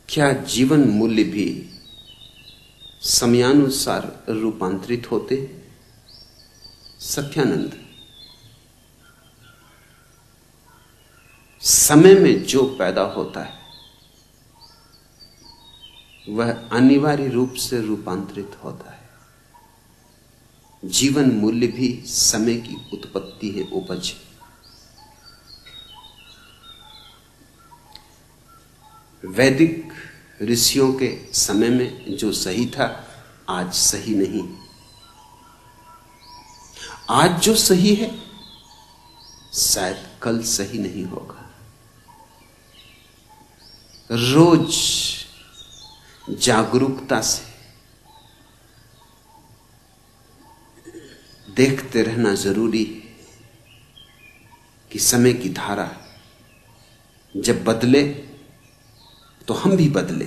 क्या जीवन मूल्य भी समयानुसार रूपांतरित होते हैं? सत्यानंद, समय में जो पैदा होता है वह अनिवार्य रूप से रूपांतरित होता है। जीवन मूल्य भी समय की उत्पत्ति है, उपज। वैदिक ऋषियों के समय में जो सही था आज सही नहीं। आज जो सही है शायद कल सही नहीं होगा। रोज जागरूकता से देखते रहना जरूरी है कि समय की धारा जब बदले तो हम भी बदले।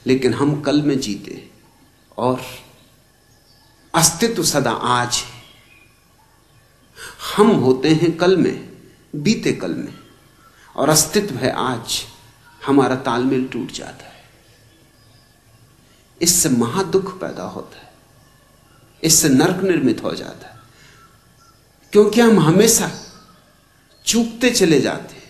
लेकिन हम कल में जीते और अस्तित्व सदा आज है। हम होते हैं कल में, बीते कल में, और अस्तित्व है आज। हमारा तालमेल टूट जाता है, इससे महादुख पैदा होता है, इससे नरक निर्मित हो जाता है, क्योंकि हम हमेशा चूकते चले जाते हैं।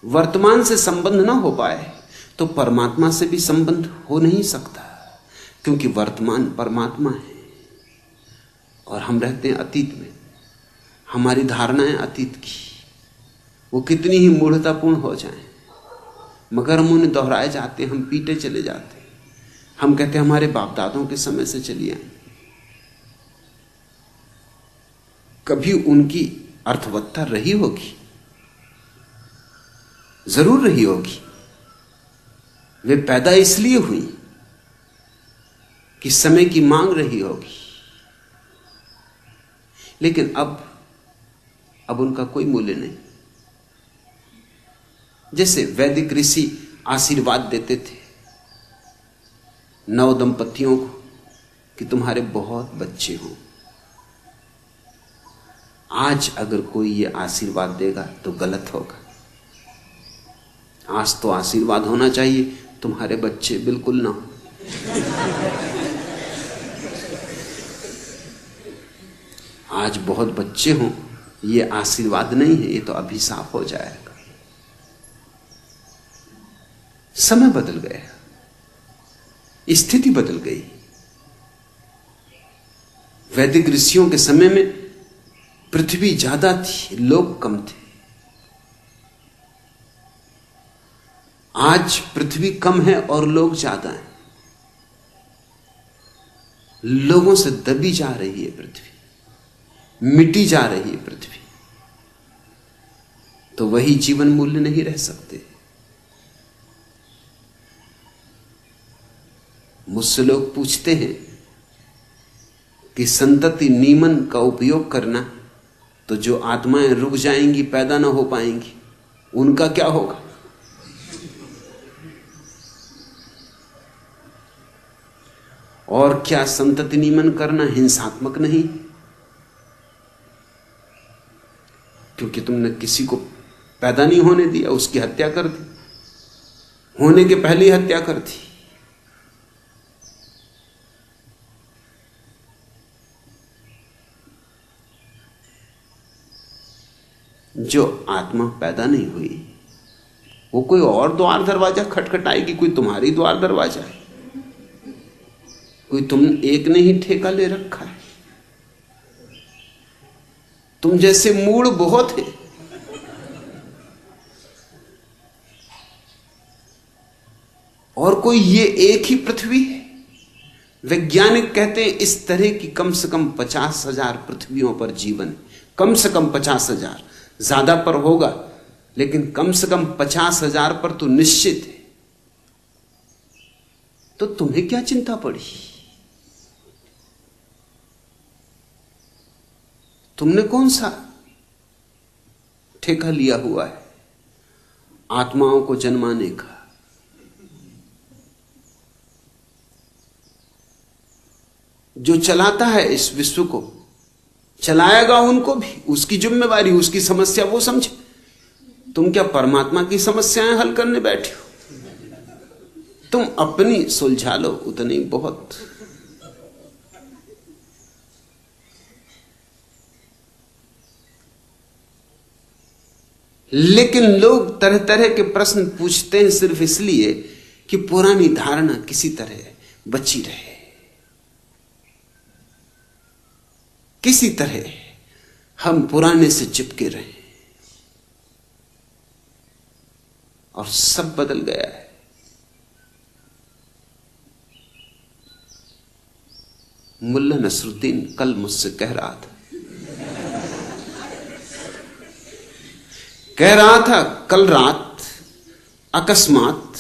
वर्तमान से संबंध ना हो पाए तो परमात्मा से भी संबंध हो नहीं सकता, क्योंकि वर्तमान परमात्मा है और हम रहते हैं अतीत में। हमारी धारणाएं अतीत की वो कितनी ही मूढ़तापूर्ण हो जाएं, मगर हम उन्हें दोहराए जाते हैं, हम पीटे चले जाते हैं। हम कहते हैं हमारे बाप दादों के समय से चली आई। कभी उनकी अर्थवत्ता रही होगी, जरूर रही होगी। वे पैदा इसलिए हुई कि समय की मांग रही होगी, लेकिन अब उनका कोई मूल्य नहीं। जैसे वैदिक ऋषि आशीर्वाद देते थे नव दंपतियों को कि तुम्हारे बहुत बच्चे हों। आज अगर कोई ये आशीर्वाद देगा तो गलत होगा। आज तो आशीर्वाद होना चाहिए तुम्हारे बच्चे बिल्कुल ना हो। आज बहुत बच्चे हों ये आशीर्वाद नहीं है, ये तो अभिशाप हो जाएगा। समय बदल गया, स्थिति बदल गई। वैदिक ऋषियों के समय में पृथ्वी ज्यादा थी, लोग कम थे। आज पृथ्वी कम है और लोग ज्यादा हैं। लोगों से दबी जा रही है पृथ्वी, मिटी जा रही है पृथ्वी। तो वही जीवन मूल्य नहीं रह सकते। मुझसे लोग पूछते हैं कि संतति नियमन का उपयोग करना, तो जो आत्माएं रुक जाएंगी, पैदा ना हो पाएंगी, उनका क्या होगा? और क्या संतति नियमन करना हिंसात्मक नहीं? क्योंकि तुमने किसी को पैदा नहीं होने दिया, उसकी हत्या कर दी, होने के पहले ही हत्या कर दी। जो आत्मा पैदा नहीं हुई वो कोई और द्वार दरवाजा खटखटाएगी। कोई तुम्हारी द्वार दरवाजा है, कोई तुम एक ने ही ठेका ले रखा है। तुम जैसे मूड बहुत है। और कोई ये एक ही पृथ्वी है। वैज्ञानिक कहते हैं इस तरह की कम से कम 50,000 पृथ्वियों पर जीवन, कम से कम 50,000, ज्यादा पर होगा लेकिन कम से कम 50,000 पर तो निश्चित है। तो तुम्हें क्या चिंता पड़ी? तुमने कौन सा ठेका लिया हुआ है आत्माओं को जन्माने का? जो चलाता है इस विश्व को चलाएगा उनको भी, उसकी जिम्मेवारी, उसकी समस्या वो समझे। तुम क्या परमात्मा की समस्याएं हल करने बैठे हो? तुम अपनी सुलझा लो, उतनी बहुत। लेकिन लोग तरह तरह के प्रश्न पूछते हैं सिर्फ इसलिए कि पुरानी धारणा किसी तरह बची रहे, किसी तरह हम पुराने से चिपके रहे। और सब बदल गया है। मुल्ला नसरुद्दीन कल मुझसे कह रहा था कल रात अकस्मात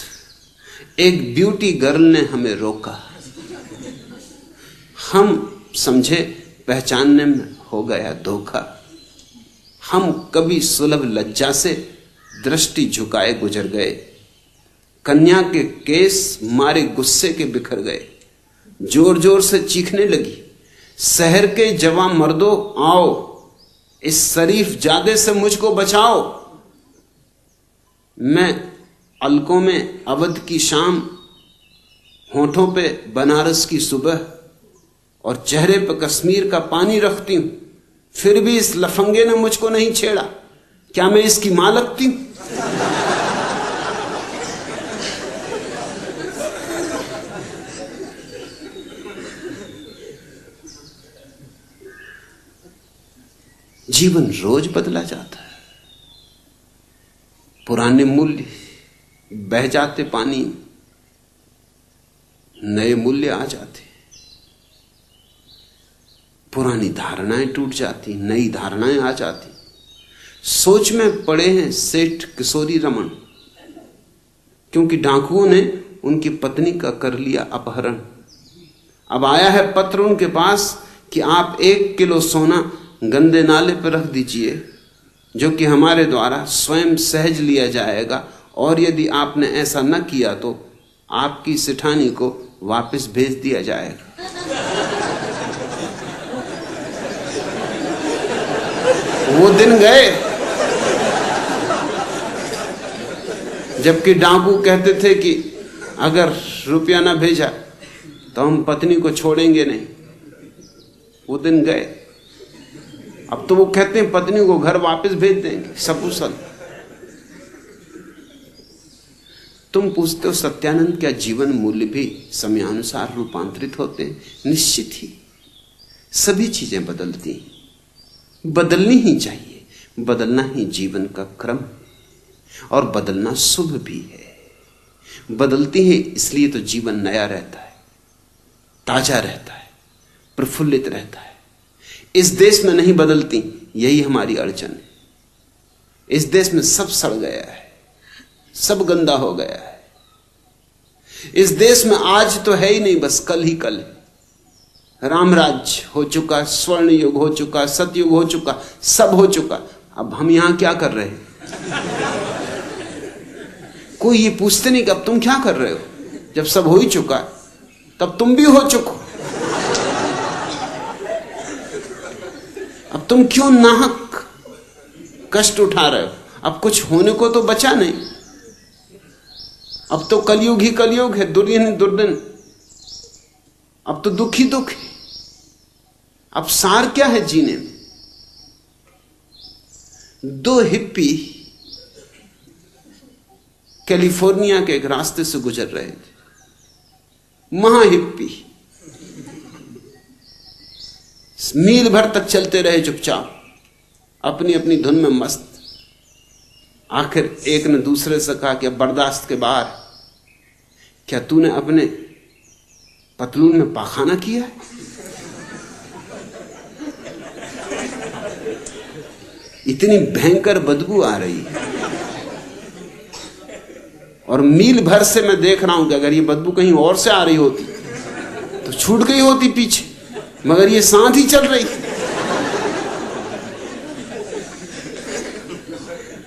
एक ब्यूटी गर्ल ने हमें रोका। हम समझे पहचानने में हो गया धोखा। हम कभी सुलभ लज्जा से दृष्टि झुकाए गुजर गए। कन्या के केस मारे गुस्से के बिखर गए। जोर जोर से चीखने लगी, शहर के जवां मर्दों आओ, इस शरीफ जादे से मुझको बचाओ। मैं अलकों में अवध की शाम, होठों पे बनारस की सुबह और चेहरे पे कश्मीर का पानी रखती हूं, फिर भी इस लफंगे ने मुझको नहीं छेड़ा। क्या मैं इसकी मां लगती हूं? जीवन रोज बदला जाता है। पुराने मूल्य बह जाते पानी, नए मूल्य आ जाते। पुरानी धारणाएं टूट जाती, नई धारणाएं आ जाती। सोच में पड़े हैं सेठ किशोरी रमन, क्योंकि डाकुओं ने उनकी पत्नी का कर लिया अपहरण। अब आया है पत्र उनके पास कि आप 1 किलो सोना गंदे नाले पर रख दीजिए, जो कि हमारे द्वारा स्वयं सहज लिया जाएगा, और यदि आपने ऐसा न किया तो आपकी सिठानी को वापस भेज दिया जाएगा। वो दिन गए जबकि डाकू कहते थे कि अगर रुपया ना भेजा तो हम पत्नी को छोड़ेंगे नहीं। वो दिन गए। अब तो वो कहते हैं पत्नी को घर वापस भेज देंगे सकुशल। तुम पूछते हो सत्यानंद, क्या जीवन मूल्य भी समयानुसार रूपांतरित होते हैं? निश्चित ही। सभी चीजें बदलती हैं, बदलनी ही चाहिए। बदलना ही जीवन का क्रम है, और बदलना शुभ भी है। बदलती है इसलिए तो जीवन नया रहता है, ताजा रहता है, प्रफुल्लित रहता है। इस देश में नहीं बदलती, यही हमारी अड़चन है। इस देश में सब सड़ गया है, सब गंदा हो गया है। इस देश में आज तो है ही नहीं, बस कल ही कल है। रामराज्य हो चुका, स्वर्ण युग हो चुका, सतयुग हो चुका, सब हो चुका। अब हम यहां क्या कर रहे हैं? कोई ये पूछते नहीं कि अब तुम क्या कर रहे हो। जब सब हो ही चुका तब तुम भी हो चुको। अब तुम क्यों नाहक कष्ट उठा रहे हो? अब कुछ होने को तो बचा नहीं। अब तो कलयुग ही कलयुग है, दुर्दिन ही दुर्दिन। अब तो दुख ही दुख है। अब सार क्या है जीने में? 2 हिप्पी कैलिफोर्निया के एक रास्ते से गुजर रहे थे। महा हिप्पी मील भर तक चलते रहे चुपचाप, अपनी अपनी धुन में मस्त। आखिर एक ने दूसरे से कहा कि अब बर्दाश्त के बाहर, क्या तूने अपने पतलून में पाखाना किया है? इतनी भयंकर बदबू आ रही है, और मील भर से मैं देख रहा हूं कि अगर ये बदबू कहीं और से आ रही होती तो छूट गई होती पीछे, मगर ये साथ ही चल रही।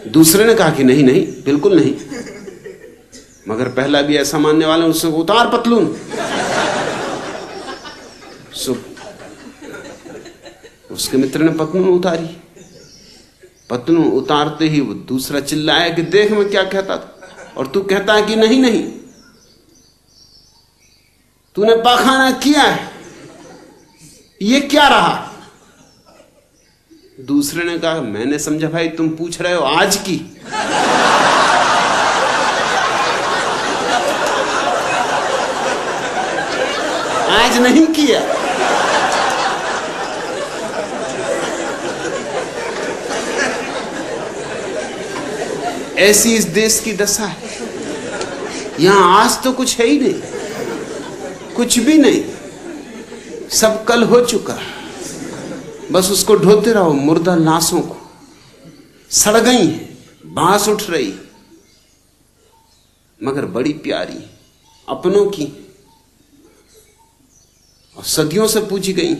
दूसरे ने कहा कि नहीं नहीं, बिल्कुल नहीं। मगर पहला भी ऐसा मानने वाला, उससे उतार पतलून। उसके मित्र ने पतलून उतारी, पतलून उतारते ही वो दूसरा चिल्लाया कि देख मैं क्या कहता था, और तू कहता है कि नहीं नहीं तूने पाखाना किया है, ये क्या रहा? दूसरे ने कहा मैंने समझा भाई तुम पूछ रहे हो आज की। आज नहीं किया। ऐसी इस देश की दशा है। यहां आज तो कुछ है ही नहीं, कुछ भी नहीं, सब कल हो चुका। बस उसको ढोते रहो, मुर्दा लाशों को। सड़ गई है, बांस उठ रही, मगर बड़ी प्यारी, अपनों की, और सदियों से पूजी गई,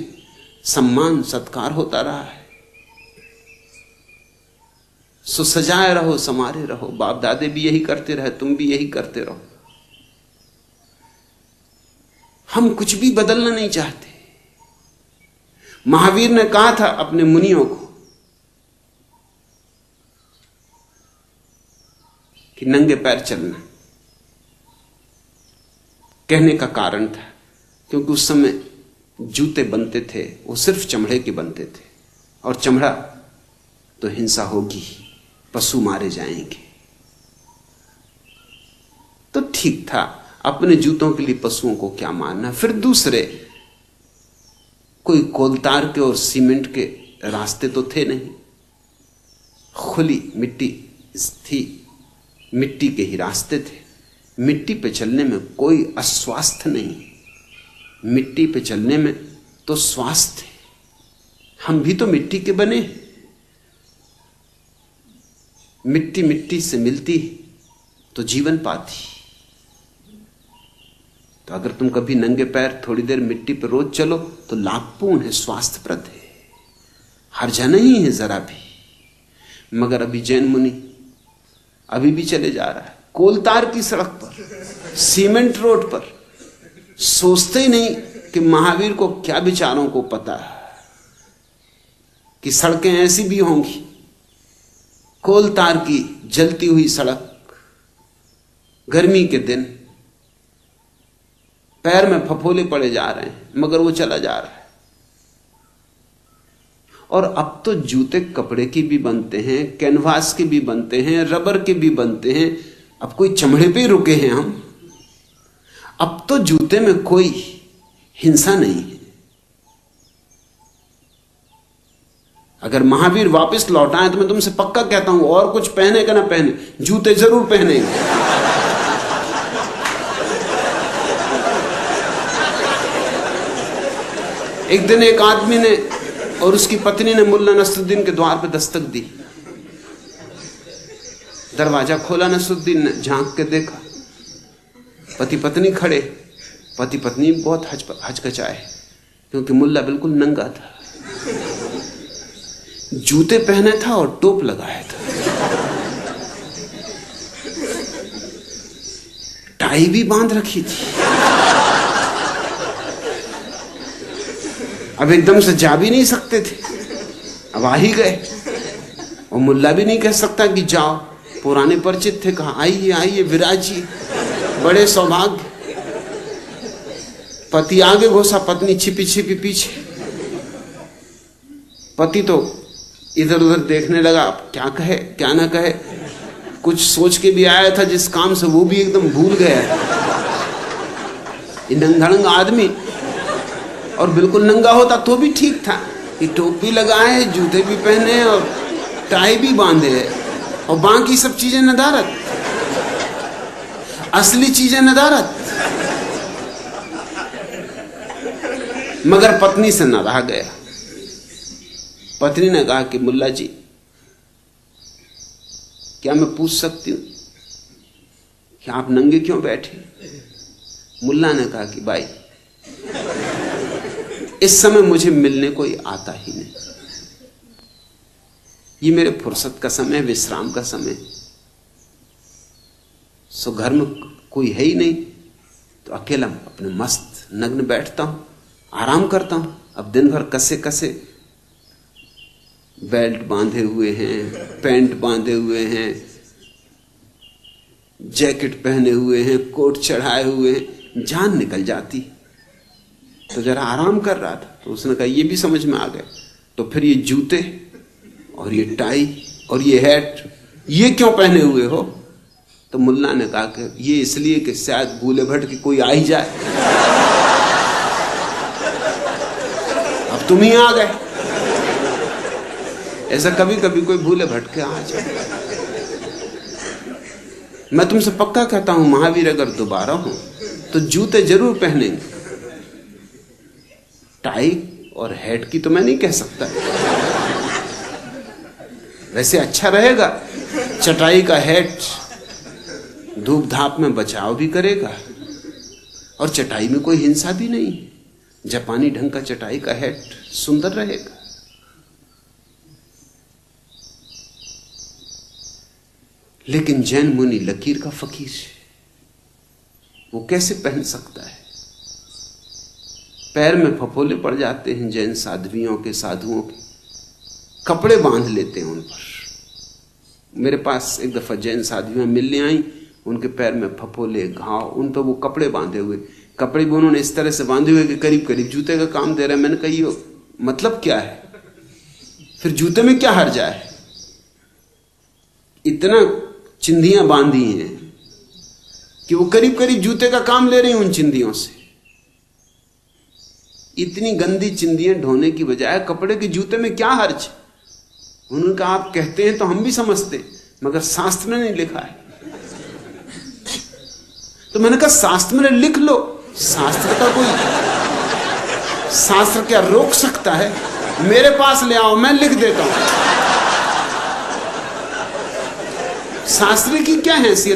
सम्मान सत्कार होता रहा है। सो सजाए रहो, संवारे रहो। बाप दादे भी यही करते रहे, तुम भी यही करते रहो। हम कुछ भी बदलना नहीं चाहते। महावीर ने कहा था अपने मुनियों को कि नंगे पैर चलना। कहने का कारण था क्योंकि उस समय जूते बनते थे, वो सिर्फ चमड़े के बनते थे, और चमड़ा तो हिंसा होगी, पशु मारे जाएंगे। तो ठीक था, अपने जूतों के लिए पशुओं को क्या मारना। फिर दूसरे कोई कोलतार के और सीमेंट के रास्ते तो थे नहीं, खुली मिट्टी थी, मिट्टी के ही रास्ते थे। मिट्टी पे चलने में कोई अस्वास्थ्य नहीं, मिट्टी पे चलने में तो स्वास्थ्य है। हम भी तो मिट्टी के बने हैं। मिट्टी मिट्टी से मिलती तो जीवन पाती। तो अगर तुम कभी नंगे पैर थोड़ी देर मिट्टी पर रोज चलो तो लाभपूर्ण है, स्वास्थ्यप्रद है, हर्जा नहीं है जरा भी। मगर अभी जैन मुनि अभी भी चले जा रहा है कोलतार की सड़क पर, सीमेंट रोड पर। सोचते ही नहीं कि महावीर को क्या विचारों को पता है कि सड़कें ऐसी भी होंगी। कोलतार की जलती हुई सड़क, गर्मी के दिन, पैर में फफोले पड़े जा रहे हैं, मगर वो चला जा रहा है। और अब तो जूते कपड़े की भी बनते हैं, कैनवास के भी बनते हैं, रबर के भी बनते हैं। अब कोई चमड़े पे रुके हैं हम। अब तो जूते में कोई हिंसा नहीं है। अगर महावीर वापस लौट आए तो मैं तुमसे पक्का कहता हूं, और कुछ पहने का ना पहने, जूते जरूर पहनेंगे। एक दिन एक आदमी ने और उसकी पत्नी ने मुल्ला नसरुद्दीन के द्वार पर दस्तक दी। दरवाजा खोला, नसरुद्दीन ने झांक के देखा, पति पत्नी खड़े। पति पत्नी बहुत हचकचाए क्योंकि मुल्ला बिल्कुल नंगा था, जूते पहने था और टोप लगाया था, टाई भी बांध रखी थी। अब एकदम से जा भी नहीं सकते थे, अब आ ही गए। और मुल्ला भी नहीं कह सकता कि जाओ, पुराने परिचित थे, कहा आइए आइए विराजिए, बड़े सौभाग्य। पति आगे घुसा, पत्नी छिपी छिपी पीछे। पति तो इधर उधर देखने लगा, अब क्या कहे क्या ना कहे। कुछ सोच के भी आया था जिस काम से, वो भी एकदम भूल गया। ये नंगा आदमी, और बिल्कुल नंगा होता तो भी ठीक था कि टोपी लगाए, जूते भी पहने और टाई भी बांधे, और बाकी सब चीजें नदारत, असली चीजें नदारत। मगर पत्नी से न रहा गया। पत्नी ने कहा कि मुल्ला जी, क्या मैं पूछ सकती हूं कि आप नंगे क्यों बैठे? मुल्ला ने कहा कि भाई, इस समय मुझे मिलने कोई आता ही नहीं। ये मेरे फुर्सत का समय, विश्राम का समय। सो घर में कोई है ही नहीं, तो अकेला अपने मस्त नग्न बैठता हूं, आराम करता हूं। अब दिन भर कसे कसे बेल्ट बांधे हुए हैं, पैंट बांधे हुए हैं, जैकेट पहने हुए हैं, कोट चढ़ाए हुए हैं, जान निकल जाती। तो जरा आराम कर रहा था तो उसने कहा ये भी समझ में आ गया, तो फिर ये जूते और ये टाई और ये हैट ये क्यों पहने हुए हो? तो मुल्ला ने कहा कि ये इसलिए कि शायद भूले भट के कोई आ ही जाए। अब तुम ही आ गए। ऐसा कभी कभी कोई भूले भटके आ जाए। मैं तुमसे पक्का कहता हूं महावीर अगर दोबारा हो तो जूते जरूर पहनेंगे। टाई और हैट की तो मैं नहीं कह सकता, वैसे अच्छा रहेगा। चटाई का हैट धूप धाप में बचाव भी करेगा और चटाई में कोई हिंसा भी नहीं। जापानी ढंग का चटाई का हैट सुंदर रहेगा। लेकिन जैन मुनि लकीर का फकीर है, वो कैसे पहन सकता है? पैर में फफोले पड़ जाते हैं जैन साध्वियों के, साधुओं के, कपड़े बांध लेते हैं उन पर। मेरे पास एक दफा जैन साध्वियां मिलने आई, उनके पैर में फफोले, घाव, उन पर वो कपड़े बांधे हुए, कपड़े भी उन्होंने इस तरह से बांधे हुए कि करीब करीब जूते का काम दे रहे हैं। मैंने कहा ये मतलब क्या है? फिर जूते में क्या हर्जा है? इतना चिंधियां बांधी हैं कि वो करीब करीब जूते का काम ले रही हैं उन चिंधियों से। इतनी गंदी चिंधियां ढोने की बजाय कपड़े के जूते में क्या हर्ज? उन्होंने कहा आप कहते हैं तो हम भी समझते, मगर शास्त्र ने नहीं लिखा है। तो मैंने कहा शास्त्र में लिख लो, शास्त्र का कोई, शास्त्र क्या रोक सकता है? मेरे पास ले आओ, मैं लिख देता हूं। शास्त्र की क्या हैसियत?